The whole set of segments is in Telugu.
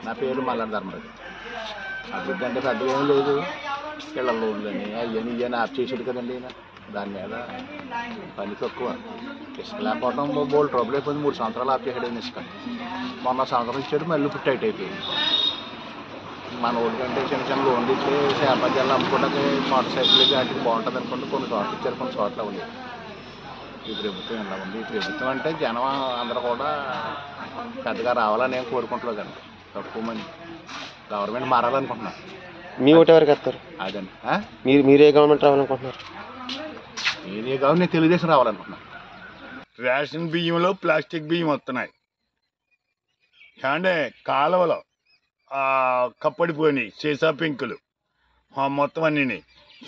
నా పేరు మల్లాడి ధర్మరాజు. అభివృద్ధి అంటే పెద్దగా ఏం లేదు. ఇళ్ళ లోన్లని అవన్నీ ఇవన్నీ ఆఫ్ చేసాడు కదండి ఈయన. దాని మీద పని తక్కువ. ఇసుక లేకపోవడం బోల్డ్ ట్రబుల్ అయిపోయింది. 3 సంవత్సరాలు ఆఫ్ చేసాడు ఆయన ఇసుక. మొన్న సంవత్సరం ఇచ్చాడు, మళ్ళీ ఇప్పుడు టైట్ అయిపోయింది. మన ఊరికంటే చిన్న చిన్న లోన్లు ఇచ్చి చేపజాలు అమ్ముకోవడానికి మోటార్ సైకిల్ వాటికి బాగుంటుంది అనుకుంటే కొన్ని చోట్ల ఇచ్చారు, కొన్ని చోట్ల ఉంది. ఈ ప్రభుత్వం ఎలా ఉంది? ఈ ప్రభుత్వం అంటే జనం అందరూ కూడా పెద్దగా రావాలని ఏం కోరుకుంటలేదండి. తక్కువ మంది గవర్నమెంట్ మారాలనుకుంటున్నారు. మీ ఓటు ఎవరికి వేస్తారు? అదండి. మీరే గవర్నమెంట్ రావాలనుకుంటున్నారు? నేనే గవర్నమెంట్ తెలుగుదేశం రావాలనుకుంటున్నాను. రేషన్ బియ్యంలో ప్లాస్టిక్ బియ్యం వస్తున్నాయి అంటే కాలువలో కప్పడిపోయినాయి సీసా పెంకులు మొత్తం అన్నీ.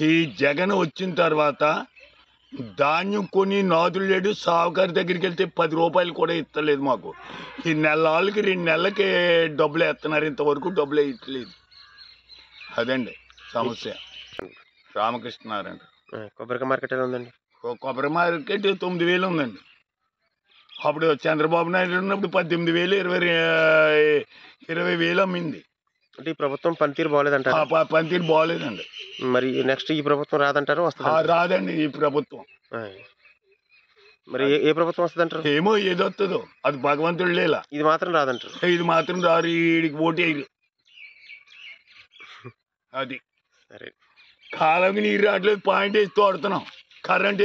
ఈ జగన్ వచ్చిన తర్వాత ధాన్యం కొని నాదులు లేడు. సావుకారి దగ్గరికి వెళ్తే 10 రూపాయలు కూడా ఇస్తలేదు మాకు. ఈ నెలకి 2 నెలలకి డబ్బులు వేస్తున్నారు, ఇంతవరకు డబ్బులు వేయట్లేదు. అదండి సమస్య. రామకృష్ణనారాయణ. కొబ్బరికాయ మార్కెట్ ఎలా ఉందండి? కొబ్బరి మార్కెట్ 9,000 ఉందండి. అప్పుడు చంద్రబాబు నాయుడు ఉన్నప్పుడు 18,000, 20,000 అమ్మింది. అంటే ఈ ప్రభుత్వం పనితీరు బాగోలేదంటారు? పనితీరు బాగోలేదండి. మరి నెక్స్ట్ ఈ ప్రభుత్వం రాదంటారు? వస్తుంది? రాదండి ఈ ప్రభుత్వం. మరి ఏ ప్రభుత్వం వస్తుంది అంటారు? ఏమో ఏదొస్తుందో అది భగవంతుడు లేలా. ఇది మాత్రం రాదంటారు? ఇది మాత్రం రారు. వీడికి ఓటేయరు. అది సరే. కాలంకి నీరు రావట్లేదు, పాయింట్ వేసి తోడుతున్నాం. కరెంట్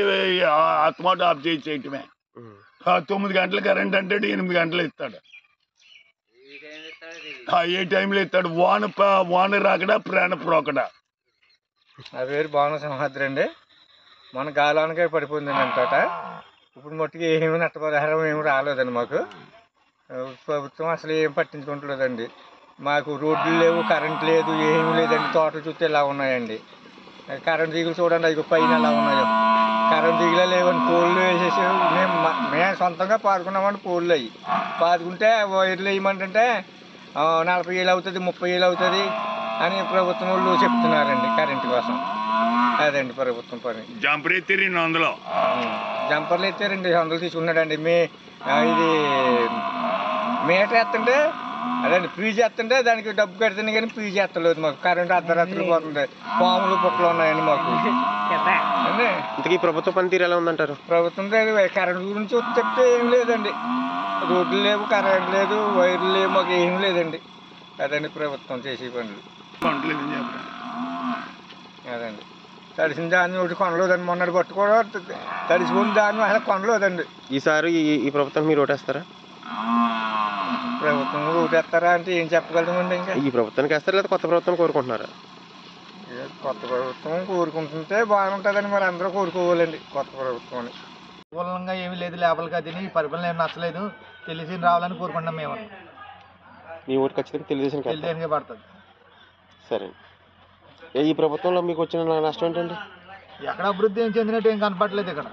ఆత్మాట ఆఫ్ చేయటమే. 9 గంటల కరెంట్ అంటాడు, 8 గంటలు ఇస్తాడు. ఏ టైంలో ఇస్తాడు? వాన రాకడా ప్రాణ ప్రోకడా. నా పేరు భావన సింహాద్రి అండి. మన గాలానికే పడిపోయిందండి అంతట. ఇప్పుడు మట్టుకు ఏమి నష్టపరిహారం ఏమి రాలేదండి మాకు. ప్రభుత్వం అసలు ఏం పట్టించుకుంటలేదండి. మాకు రోడ్లు లేవు, కరెంట్ లేదు, ఏమీ లేదండి. తోటలు చూస్తే ఇలా ఉన్నాయండి. కరెంట్ తీగలు చూడండి, అవి పైన ఎలా ఉన్నాయో. కరెంట్ తీగలే లేవని పోల్లు వేసేసి మేము సొంతంగా పాడుకున్నామండి. పోల్లు అవి పాదుకుంటే వైర్లు వేయమంటే 40,000 అవుతుంది, 30,000 అవుతుంది అని ప్రభుత్వం వాళ్ళు చెప్తున్నారండి కరెంటు కోసం. అదండి ప్రభుత్వం పని. జంపర్ ఎత్తే 200. జంపర్లు ఎత్తే 200 తీసుకున్నాడండి. ఇది మీటర్ ఎత్తుంటే అదండి ఫీజు ఎత్తుంటే దానికి డబ్బు కడుతుంది, కానీ ఫీజు ఎత్తలేదు మాకు. కరెంటు అర్ధరాత్రులు పోతుంది. పాములు పుట్టలు ఉన్నాయండి మాకు. ఇంతకీ ప్రభుత్వ పనితీరు ఎలా ఉందంటారు? ప్రభుత్వం కరెంటు గురించి చెప్తే ఏం లేదండి. రోడ్లు లేవు, కరెంట్ లేదు, వైర్లు లేవు, మాకు ఏం లేదండి. అదండి ప్రభుత్వం చేసే పనులు. అదండి. తడిసిన దాన్ని ఒకటి కొనలేదండి. మొన్నటి పట్టు కూడా తడిసిపోయిన దాన్ని అసలు కొనలేదండి. ఈసారి ఈ ప్రభుత్వం మీరు ఓటేస్తారా? ప్రభుత్వం ఓటేస్తారా అంటే ఏం చెప్పగలమండి. ఇంకా ఈ ప్రభుత్వానికి వేస్తారా లేదా కొత్త ప్రభుత్వం కోరుకుంటున్నారా? కొత్త ప్రభుత్వం కోరుకుంటుంటే బాగుంటుందని మరి అందరూ కోరుకోవాలండి కొత్త ప్రభుత్వం. అనుకూలంగా ఏమీ లేదు. లేబర్కి అది పరిపాలన ఏమి నచ్చలేదు. తెలిసి రావాలని కోరుకుంటున్నాం మేము. మీ ఓటు ఖచ్చితంగా తెలుగుదేశం పడుతుంది. సరే. ఈ ప్రభుత్వంలో మీకు వచ్చిన నష్టం ఏంటండి? ఎక్కడ అభివృద్ధి ఏం చెందినట్టు ఏం కనపడలేదు ఇక్కడ.